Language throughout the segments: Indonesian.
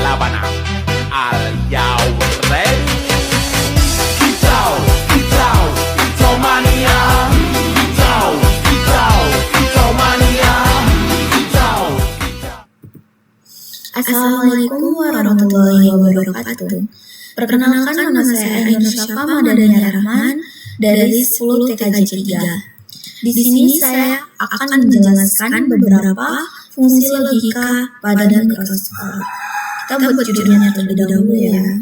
labanan. Are you ready? Kicau, kicau, kicau mania. Kicau, kicau, kicau mania. Kicau, kicau. Assalamualaikum warahmatullahi wabarakatuh. Perkenalkan, nama saya Ainur Syafa Madania Rahman dari 10 TKJ 3. Di sini saya akan menjelaskan beberapa fungsi logika pada mikroskop. Kita buat judulnya terlebih dahulu ya.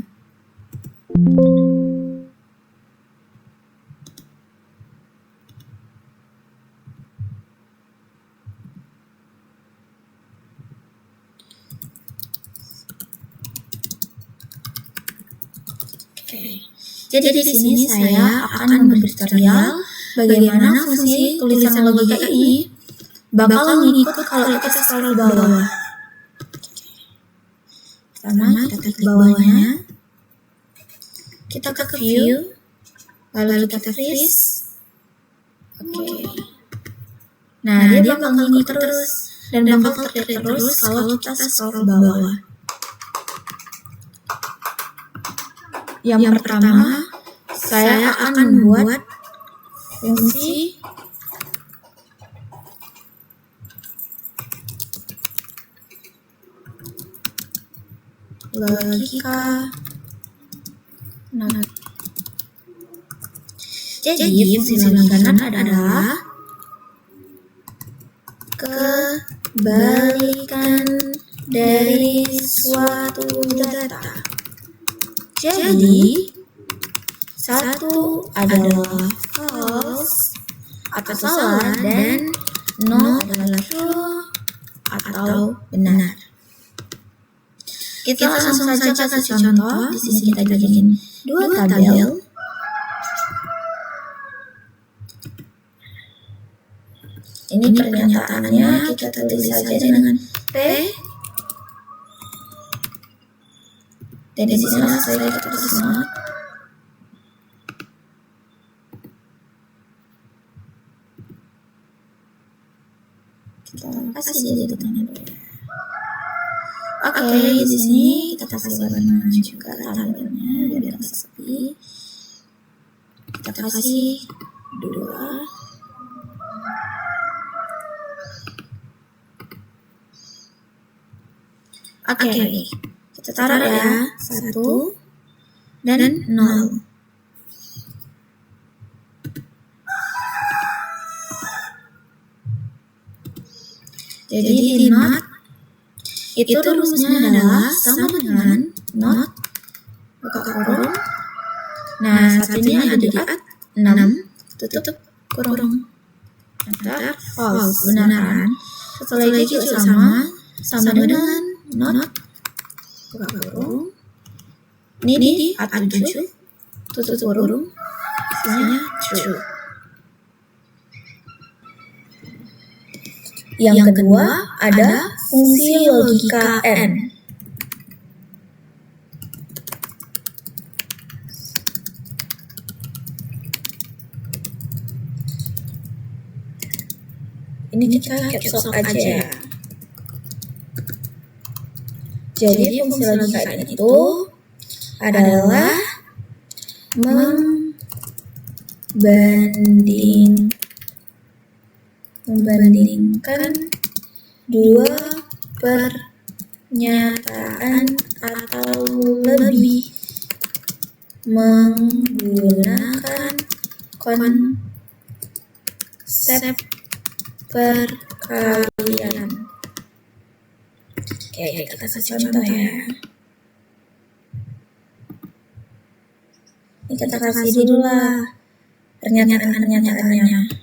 Jadi di sini saya akan memberi tutorial bagaimana fungsi tulisan logika ini bakal mengikut kalau kita scroll ke bawah. Pertama kita klik bawahnya, kita ke view, lalu kita freeze. Oke. Nah dia bakal ngikut terus dan bakal terlihat terus kalau kita scroll ke bawah. Yang pertama, saya akan membuat fungsi logika not. Jadi fungsi logika not adalah kebalikan dari suatu data. Jadi, satu adalah false atau salah dan not adalah true atau benar. Kita langsung saja kasih contoh. Di sini kita bikin dua tabel. Ini pernyataannya kita tulis saja dengan P. Dan di sini saya tulis not. Kita kasih dia di tengah dulu. Oke, di sini kita kasih warna juga tabelnya biar nggak sepi. Kita kasih 2. Oke. Kita taruh ya 1 dan 0. Jadi di not itu rumusnya adalah sama dengan not buka kurung. Nah satunya ada di at 6 tutup kurung. Enter false benaran. Setelah itu sama dengan not buka kurung. Ini di at 7 tutup kurung. Hasilnya true. Yang kedua ada fungsi logika n. Ini kita caps lock aja. Jadi fungsi logika n itu adalah membandingkan dua pernyataan atau lebih menggunakan konsep perkalian. Oke, kita kasih contoh ya. Ini kita kasih dulu lah pernyataan-pernyataannya.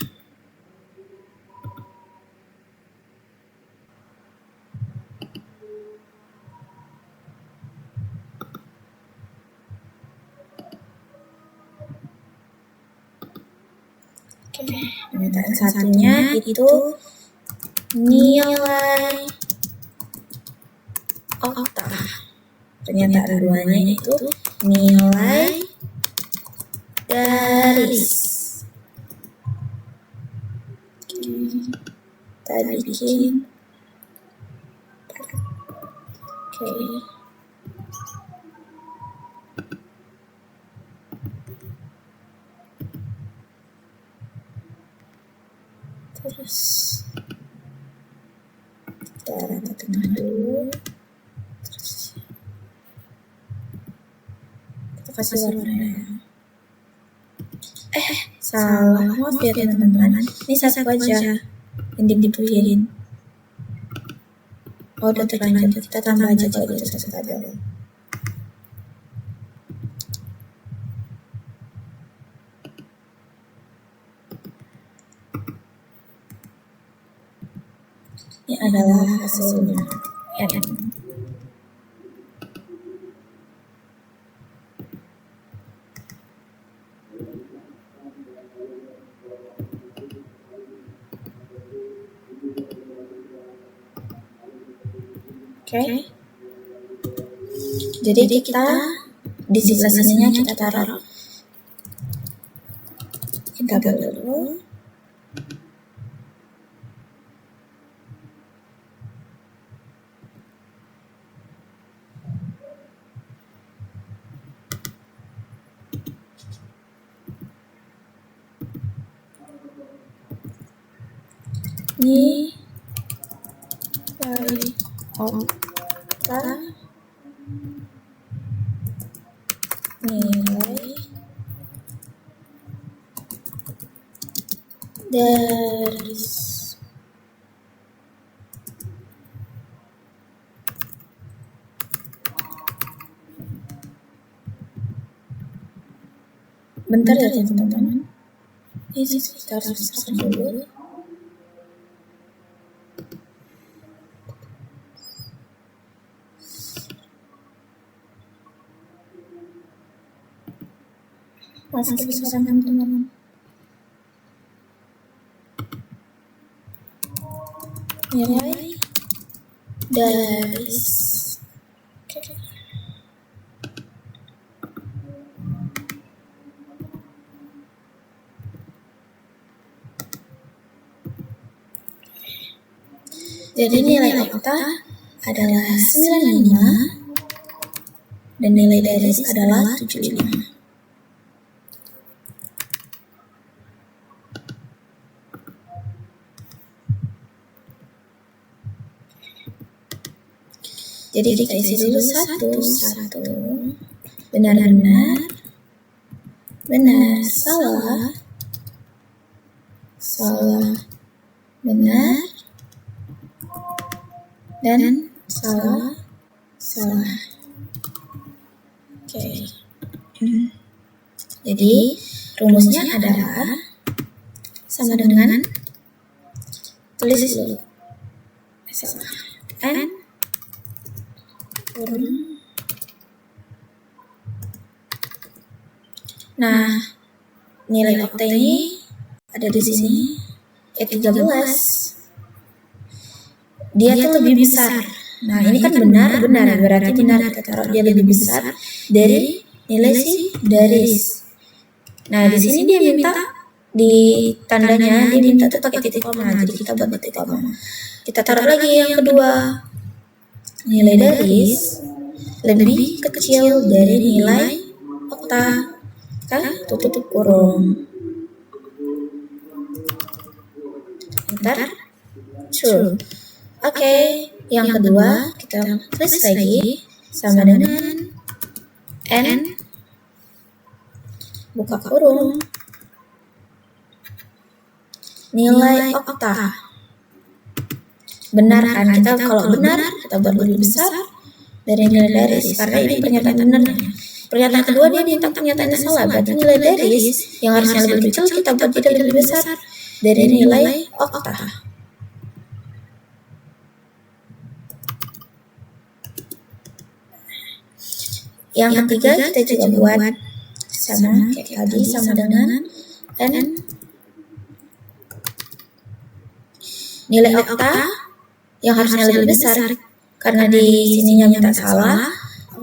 Pernyataan satunya itu nilai oktah. Pernyataan duanya itu nilai garis. Kita bikin. Oke. kasih warna. Salah. Maaf ya teman-teman. Ini satu aja yang dibutuhin. Oh, udah terlanjur. Kita tambah aja kalau itu satu tabel. Ini adalah hasilnya. Oke. Jadi kita di sebelah sininya kita taruh. Kita dulu. Ini nilai dari bentar ya teman-teman, ini sekitar dulu. Masih kesusahan teman-teman. Nilai dari jadi nilai okta adalah 95 dan nilai daris adalah 75. Jadi kita isi dulu satu. Benar, salah, benar, dan salah. Oke. Jadi rumusnya adalah sama dengan tulis dulu. N kurung. Nah, nilai okta ini ada di sini. 13. Dia tuh lebih besar. Nah, ini kan benar, berarti benar kita taruh dia lebih besar dari nilai si daris. Nah, di sini dia minta di tandanya dia minta tuh pakai titik koma. Jadi kita buat titik koma. Kita taruh lagi yang kedua. Nilai daris lebih kecil dari nilai okta, kan? Tutup kurung. Enter. True. Oke, yang kedua kita tulis lagi sama dengan N buka kurung nilai okta. Benar kan? Kita kalau benar kita buat lebih besar dari nilai daris karena ini pernyataan benarnya. Pernyataan kedua dia minta pernyataannya salah, berarti nilai daris yang harusnya lebih kecil kita buat jadi lebih besar dari nilai okta. Yang ketiga kita juga buat sama kayak tadi, sama dengan N nilai okta yang harusnya lebih besar karena di sininya minta salah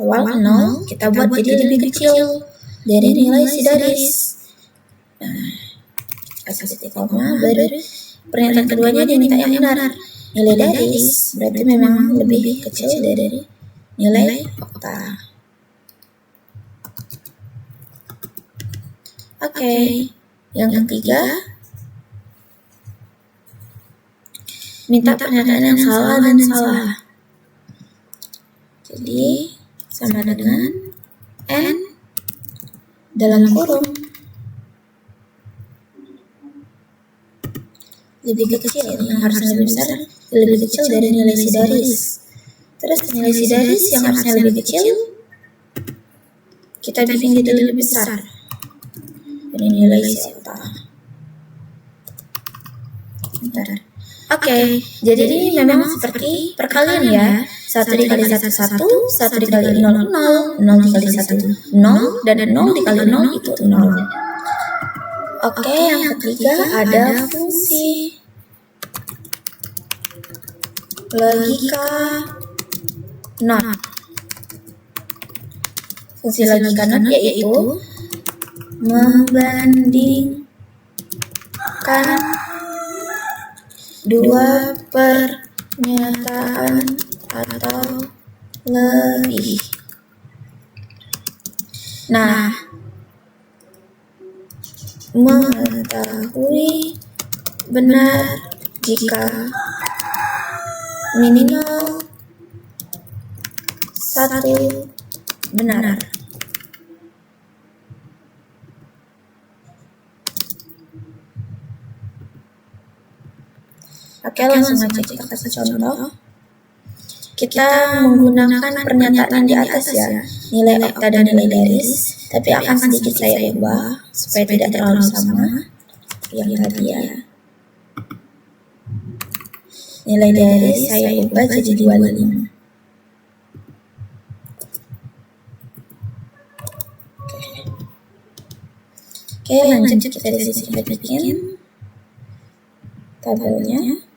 awal 0, kita buat jadi lebih kecil dari nilai si daris. Nah, kasih titik koma, baru pernyataan keduanya dia minta yang benar. Nilai daris berarti memang lebih kecil dari nilai okta. Oke, yang ketiga minta pernyataan yang salah dan salah. Jadi sama dengan N dalam kurung lebih kecil yang harusnya lebih besar lebih kecil dari nilai sidaris. Terus nilai sidaris yang harusnya lebih kecil kita bikin jadi lebih besar. Ini nilai siapa? Bentar. Oke, jadi ini memang seperti perkalian ya. 1 dikali 1 1, 1 dikali 0 0, 0 dikali 1 0, dan 0 dikali 0 itu 0. Oke, yang ketiga ada fungsi logika not. Fungsi logika not yaitu membandingkan dua pernyataan atau lebih. Nah, mengetahui benar jika minimal satu benar. Oke, langsung aja kita kasih contoh. Kita menggunakan pernyataan yang di atas ya, nilai okta dan nilai daris, tapi akan sedikit saya ubah supaya tidak terlalu sama yang tadi ya. Nilai daris saya ubah jadi 25. Oke, lanjut kita di sini kita bikin tabelnya.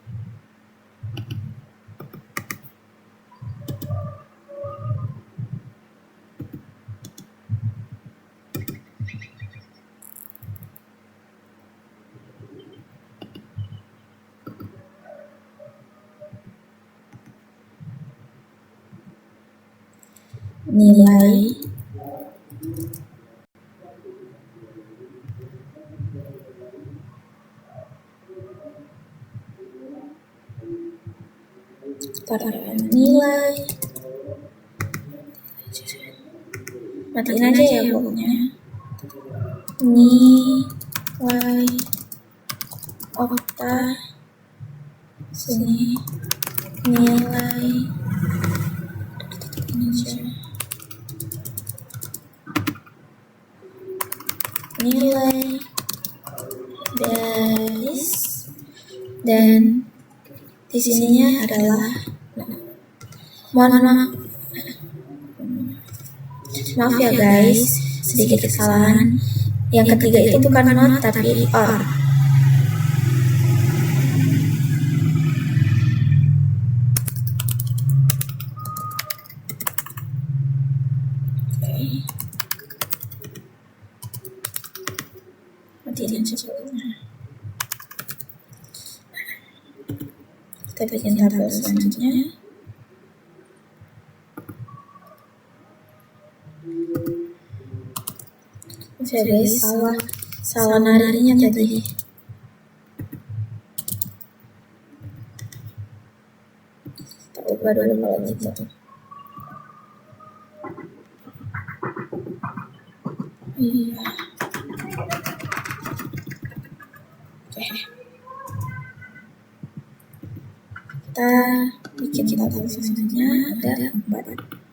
Nilai nilai matiin aja ya pokoknya. Nilai okta sini nilai nilai daris dan di sininya adalah maaf ya guys, sedikit kesalahan. Yang ketiga itu bukan not tapi or. Kita bikin tabel selanjutnya. Jadi salah narinya tadi. Kita ubah dulu kalau gitu. Iya. Oke. Kita bikin tabel selanjutnya ada 4.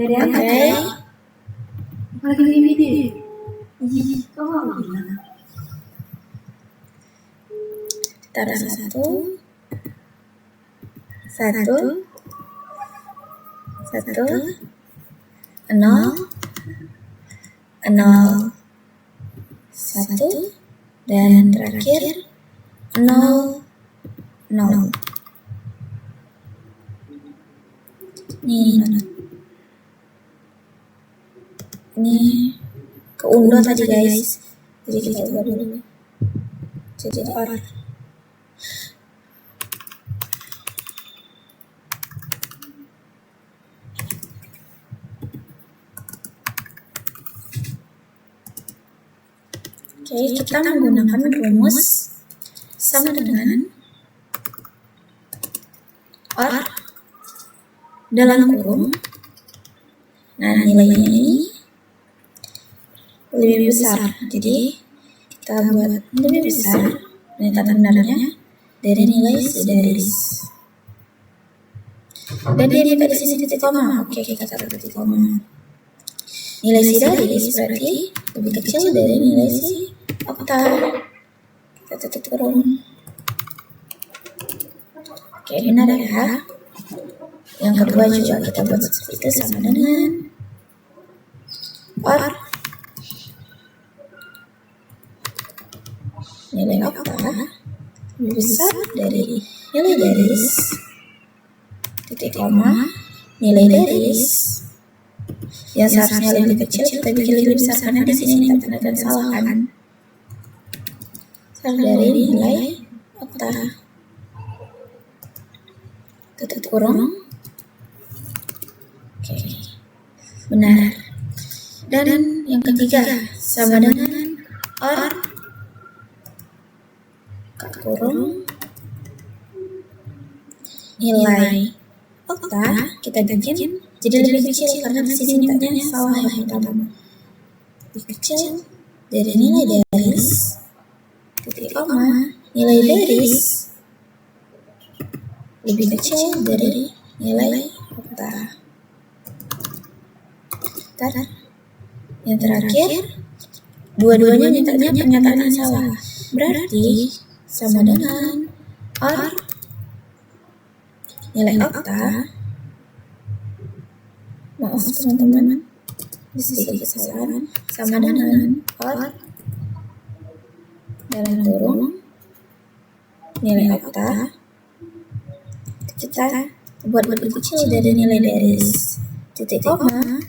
Oke. Lagi ini. Kau gimana? Taruh 1 0 0 1 dan terakhir 0 0. Ini keunduh tadi guys, jadi kita ubah dulu jadi or. Oke, kita menggunakan rumus sama dengan or dalam kurung. Nah, nilainya ini lebih besar, jadi kita buat lebih besar ternyata benarnya dari nilai Sidaris. Dan dia minta di sini titik koma. Oke, kita taruh titik koma. Nilai Sidaris berarti lebih kecil dari nilai si Okta. Kita titik kurung. Oke, benar ya. Yang kedua juga kita buat seperti itu, sama dengan or nilai Okta lebih besar dari nilai Daris titik koma nilai Daris yang seharusnya lebih kecil kita bikin lebih besar karena di sini kita tanda salah kan, dari nilai Okta. Tutup kurung. Oke, benar. Dan yang ketiga sama dengan or kurung nilai Okta kita bikin jadi lebih kecil karena di sini mintanya salah yang pertama. Lebih kecil dari nilai Daris titik koma nilai Daris lebih kecil dari nilai Okta. Yang terakhir, dua-duanya mintanya pernyataan yang salah. Berarti sama dengan or nilai Okta. Maaf teman-teman, sedikit kesalahan. Sama dengan or dalam kurung nilai Okta. Kita buat lebih kecil dari nilai Daris titik koma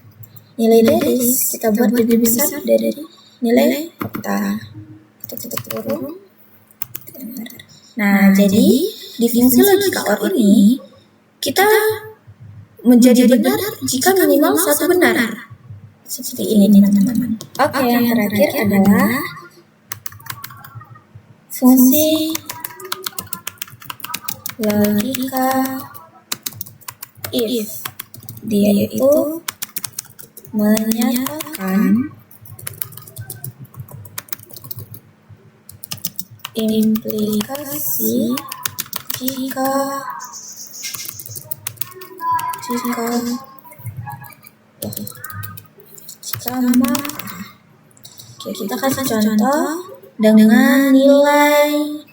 nilai Daris kita buat lebih besar dari nilai Okta. Kita tutup kurung. Nah, jadi di fungsi logika OR ini kita menjadi benar jika minimal satu benar. Seperti ini teman-teman. Oke, yang terakhir adalah fungsi logika if. Dia itu menyatakan implikasi jika maka. Oke, kita kasih contoh dengan nilai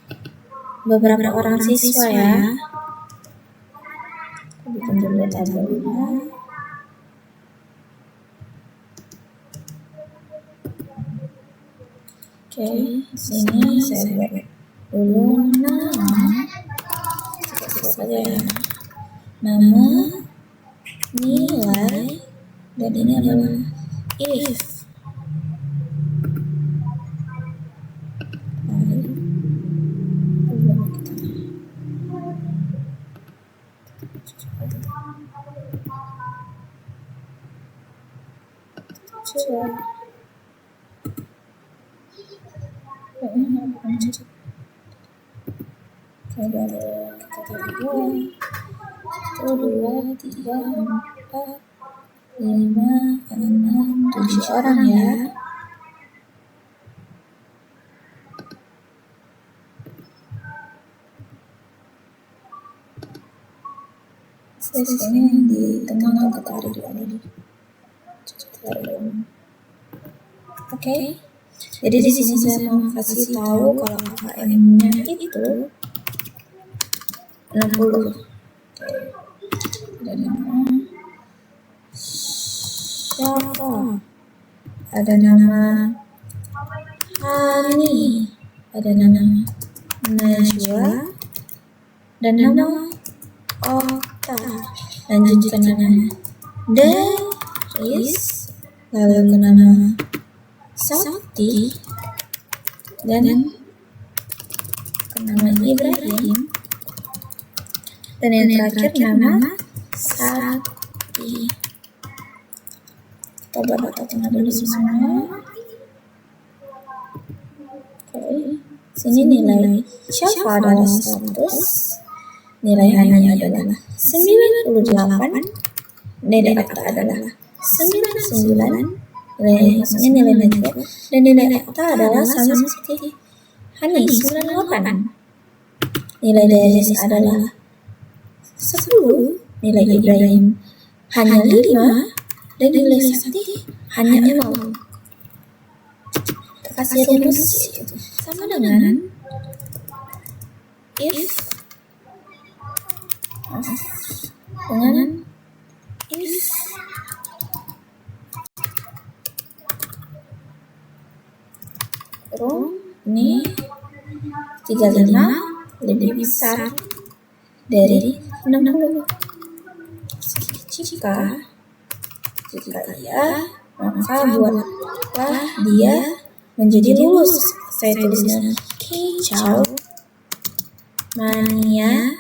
beberapa orang siswa ya. Bikin dulu tabelnya. Oke, sini saya buat dulu nama. Sebut saja ya. Nama, nilai, dan ini adalah if. Dua, tiga, empat, lima, enam, 7 orang ya. Sini di tengah kita tarik dulu. Oke. Jadi di sini saya mau kasih tahu kalau KKM-nya itu 60. Ada nama siapa? Ada nama Hani, ada nama Najwa, dan nama Okta. Lanjut ke nama Daris, lalu ke nama Sakti, dan ke nama Ibrahim, dan yang terakhir nama Sakti. Kita buat tengah dulu semua. Oke, sini nilai siapa adalah status, nilai hanya adalah 98, nilai akta adalah 99, maksudnya nilai najwa, dan nilai akta adalah sama seperti Hani 98. Nilai Darius adalah 10, nilai Ibrahim hanya 5, dan nilai Sakti hanya 0. Kita kasih rumus sama dengan if dengan if ini 35 lebih besar dari 60. Jika iya, maka buatlah dia menjadi lulus. Saya tulisnya kicau mania,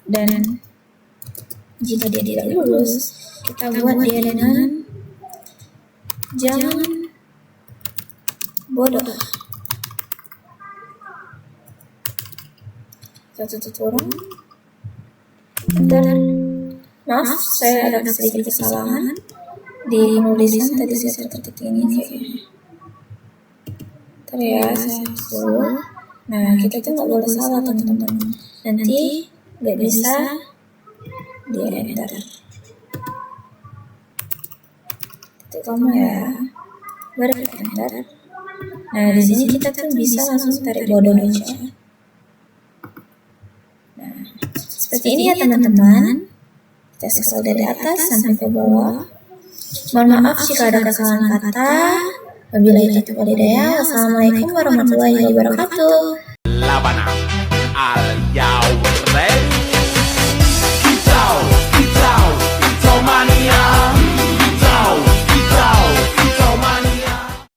dan jika dia tidak lulus, kita buat dia dengan jangan bodoh. Satu turun. Dan maaf, saya ada sedikit kesalahan di penulisan tadi. Saya ketik ini kayaknya. Ntar ya, saya dulu. Nah, kita tuh nggak boleh salah teman-teman. Nanti nggak bisa di enter. Titik koma ya. Baru kita enter. Nah, di sini kita tuh bisa langsung tarik bodoh aja. Nah, seperti ini ya teman-teman. Kita scroll dari atas sampai ke bawah. Mohon maaf jika ada kesalahan kata. Wabillahi taufiq wal hidayah. Wassalamualaikum warahmatullahi wabarakatuh. Labana al Yaw Ready.